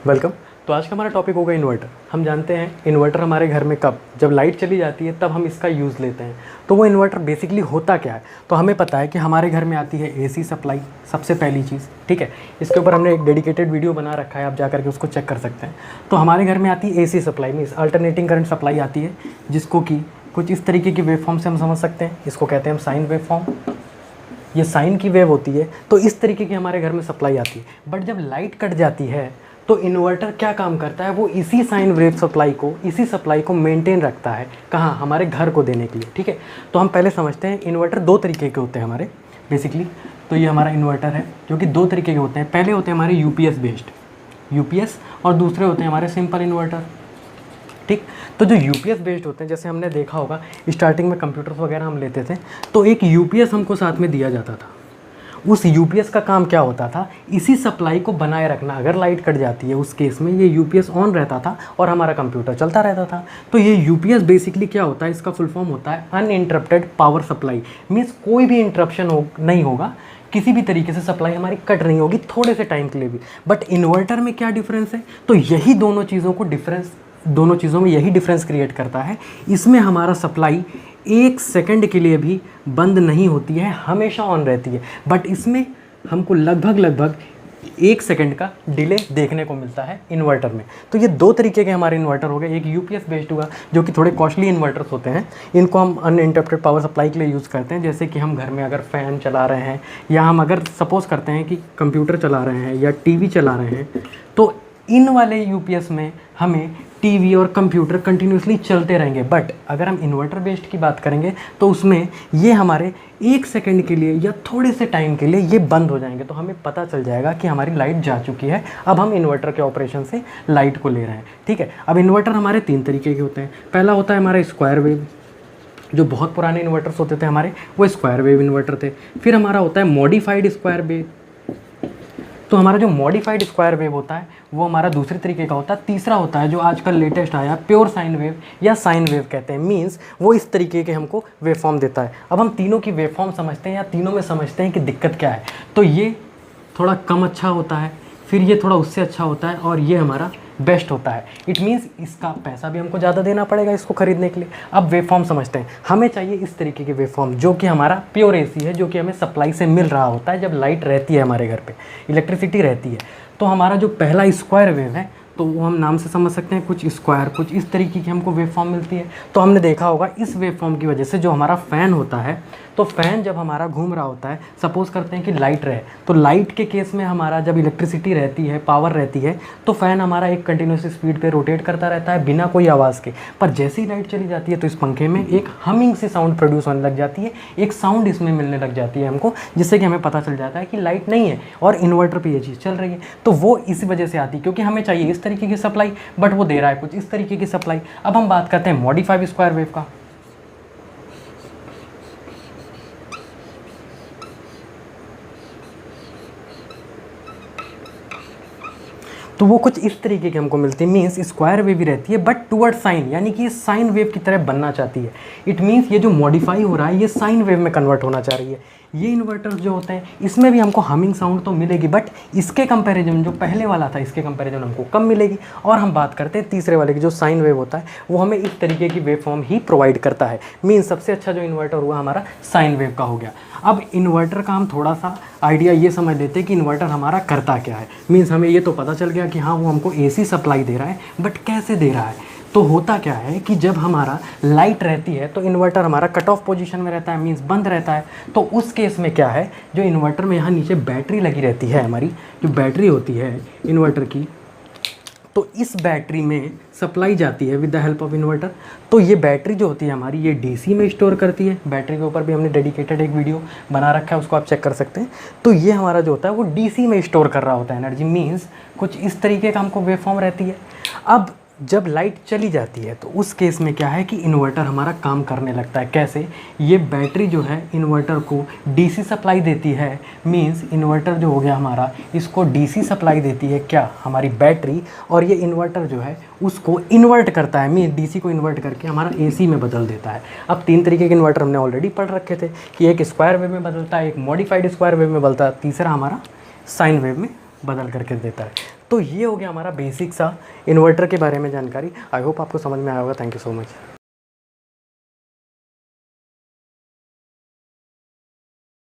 Welcome. तो आज का हमारा टॉपिक होगा इन्वर्टर। हम जानते हैं इन्वर्टर हमारे घर में कब, जब लाइट चली जाती है तब हम इसका यूज़ लेते हैं। तो वो इन्वर्टर बेसिकली होता क्या है, तो हमें पता है कि हमारे घर में आती है एसी सप्लाई, सबसे पहली चीज़। ठीक है, इसके ऊपर हमने एक डेडिकेटेड वीडियो बना रखा है, आप जा करके उसको चेक कर सकते हैं। तो हमारे घर में आती है AC supply, means alternating current supply आती है, जिसको कि कुछ इस तरीके की वेव फॉर्म से हम समझ सकते हैं। इसको कहते हैं हम साइन वेव फॉर्म। ये साइन की वेव होती है, तो इस तरीके की हमारे घर में सप्लाई आती है। बट जब लाइट कट जाती है तो इन्वर्टर क्या काम करता है, वो इसी साइन वेव सप्लाई को, इसी सप्लाई को मेंटेन रखता है। कहाँ? हमारे घर को देने के लिए। ठीक है, तो हम पहले समझते हैं इन्वर्टर दो तरीके के होते हैं हमारे बेसिकली। तो ये हमारा इन्वर्टर है जो कि दो तरीके के होते हैं। पहले होते हैं हमारे यूपीएस बेस्ड, यूपीएस, और दूसरे होते हैं हमारे सिंपल इन्वर्टर। ठीक, तो जो यूपीएस बेस्ड होते हैं, जैसे हमने देखा होगा स्टार्टिंग में कंप्यूटर्स वगैरह हम लेते थे, तो एक यूपीएस हमको साथ में दिया जाता था। उस यूपीएस का काम क्या होता था, इसी सप्लाई को बनाए रखना। अगर लाइट कट जाती है उस केस में ये यूपीएस ऑन रहता था और हमारा कंप्यूटर चलता रहता था। तो ये यूपीएस बेसिकली क्या होता है, इसका फुल फॉर्म होता है अनइंटरप्टेड पावर सप्लाई। मीन्स कोई भी इंटरप्शन नहीं होगा, किसी भी तरीके से सप्लाई हमारी कट नहीं होगी थोड़े से टाइम के लिए भी। बट इन्वर्टर में क्या डिफरेंस है, तो यही दोनों चीज़ों में यही डिफरेंस क्रिएट करता है। इसमें हमारा सप्लाई 1 सेकंड के लिए भी बंद नहीं होती है, हमेशा ऑन रहती है। बट इसमें हमको लगभग 1 सेकंड का डिले देखने को मिलता है इन्वर्टर में। तो ये दो तरीके के हमारे इन्वर्टर हो गए। एक यूपीएस बेस्ड हुआ जो कि थोड़े कॉस्टली इन्वर्टर्स होते हैं, इनको हम अनइंटरप्टेड पावर सप्लाई के लिए यूज़ करते हैं। जैसे कि हम घर में अगर फ़ैन चला रहे हैं, या हम अगर सपोज़ करते हैं कि कंप्यूटर चला रहे हैं या टीवी चला रहे हैं, तो इन वाले यूपीएस में हमें टीवी और कंप्यूटर कंटिन्यूसली चलते रहेंगे। बट अगर हम इन्वर्टर बेस्ड की बात करेंगे तो उसमें ये हमारे 1 सेकंड के लिए या थोड़े से टाइम के लिए ये बंद हो जाएंगे। तो हमें पता चल जाएगा कि हमारी लाइट जा चुकी है, अब हम इन्वर्टर के ऑपरेशन से लाइट को ले रहे हैं। ठीक है, अब इन्वर्टर हमारे 3 तरीके के होते हैं। पहला होता है हमारा स्क्वायर वेव, जो बहुत पुराने इन्वर्टर्स होते थे हमारे, वो स्क्वायर वेव इन्वर्टर थे। फिर हमारा होता है मॉडिफाइड स्क्वायर वेव। तो हमारा जो मॉडिफाइड स्क्वायर वेव होता है वो हमारा दूसरे तरीके का होता है। तीसरा होता है जो आजकल लेटेस्ट आया, प्योर साइन वेव या साइन वेव कहते हैं। मींस वो इस तरीके के हमको वेव फॉर्म देता है। अब हम तीनों की वेव फॉर्म समझते हैं या तीनों में समझते हैं कि दिक्कत क्या है। तो ये थोड़ा कम अच्छा होता है, फिर ये थोड़ा उससे अच्छा होता है, और ये हमारा बेस्ट होता है। इट मीन्स इसका पैसा भी हमको ज़्यादा देना पड़ेगा इसको खरीदने के लिए। अब वेव फॉर्म समझते हैं। हमें चाहिए इस तरीके की वेव फॉर्म जो कि हमारा प्योर एसी है, जो कि हमें सप्लाई से मिल रहा होता है जब लाइट रहती है हमारे घर पे, इलेक्ट्रिसिटी रहती है। तो हमारा जो पहला स्क्वायर वेव है, तो वो हम नाम से समझ सकते हैं, कुछ स्क्वायर, कुछ इस तरीके की हमको वेव फॉर्म मिलती है। तो हमने देखा होगा इस वेव फॉर्म की वजह से जो हमारा फ़ैन होता है, तो फ़ैन जब हमारा घूम रहा होता है, सपोज़ करते हैं कि लाइट रहे, तो लाइट के केस में हमारा जब इलेक्ट्रिसिटी रहती है, पावर रहती है, तो फ़ैन हमारा एक कंटिन्यूस स्पीड पे रोटेट करता रहता है बिना कोई आवाज़ के। पर जैसे ही लाइट चली जाती है तो इस पंखे में एक हमिंग सी साउंड प्रोड्यूस होने लग जाती है, एक साउंड इसमें मिलने लग जाती है हमको, जिससे कि हमें पता चल जाता है कि लाइट नहीं है और इन्वर्टर पर ये चीज़ चल रही है। तो वो इसी वजह से आती है, क्योंकि हमें चाहिए इस तरीके की सप्लाई, बट वो दे रहा है कुछ इस तरीके की सप्लाई। अब हम बात करते हैं मॉडिफाइड स्क्वायर वेव का। तो वो कुछ इस तरीके की हमको मिलती है। मीन्स स्क्वायर वेव भी रहती है बट टुवर्ड साइन, यानी कि ये साइन वेव की तरह बनना चाहती है। इट मीन्स ये जो मॉडिफाई हो रहा है ये साइन वेव में कन्वर्ट होना चाह रही है। ये इन्वर्टर्स जो होते हैं इसमें भी हमको हमिंग साउंड तो मिलेगी, बट इसके कंपैरिजन जो पहले वाला था इसके कंपैरिजन हमको कम मिलेगी। और हम बात करते हैं तीसरे वाले की, जो साइन वेव होता है, वो हमें इस तरीके की वेव फॉर्म ही प्रोवाइड करता है। मीन्स सबसे अच्छा जो इन्वर्टर हुआ हमारा साइन वेव का हो गया। अब इन्वर्टर का हम थोड़ा सा आइडिया ये समझ लेते हैं कि इन्वर्टर हमारा करता क्या है। मीन्स हमें ये तो पता चल गया कि हाँ वो हमको एसी सप्लाई दे रहा है, बट कैसे दे रहा है। तो होता क्या है कि जब हमारा लाइट रहती है तो इन्वर्टर हमारा कट ऑफ पोजीशन में रहता है, मींस बंद रहता है। तो उस केस में क्या है, जो इन्वर्टर में यहाँ नीचे बैटरी लगी रहती है, हमारी जो बैटरी होती है इन्वर्टर की, तो इस बैटरी में सप्लाई जाती है with the help of inverter. तो ये बैटरी जो होती है हमारी, ये डीसी में स्टोर करती है। बैटरी के ऊपर भी हमने डेडिकेटेड एक वीडियो बना रखा है, उसको आप चेक कर सकते हैं। तो ये हमारा जो होता है वो डीसी में स्टोर कर रहा होता है एनर्जी। मीन्स कुछ इस तरीके का हमको वेव फॉर्म रहती है। अब जब लाइट चली जाती है तो उस केस में क्या है कि इन्वर्टर हमारा काम करने लगता है। कैसे? ये बैटरी जो है इन्वर्टर को डीसी सप्लाई देती है। मींस इन्वर्टर जो हो गया हमारा, इसको डीसी सप्लाई देती है क्या, हमारी बैटरी, और ये इन्वर्टर जो है उसको इन्वर्ट करता है। मीन डीसी को इन्वर्ट करके हमारा एसी में बदल देता है। अब 3 तरीके के इन्वर्टर हमने ऑलरेडी पढ़ रखे थे कि एक स्क्वायर वेव में बदलता है, एक मॉडिफाइड स्क्वायर वेव में बदलता है, तीसरा हमारा साइन वेव में बदल करके देता है। तो ये हो गया हमारा बेसिक सा इन्वर्टर के बारे में जानकारी। आई होप आपको समझ में आया होगा। Thank you so much.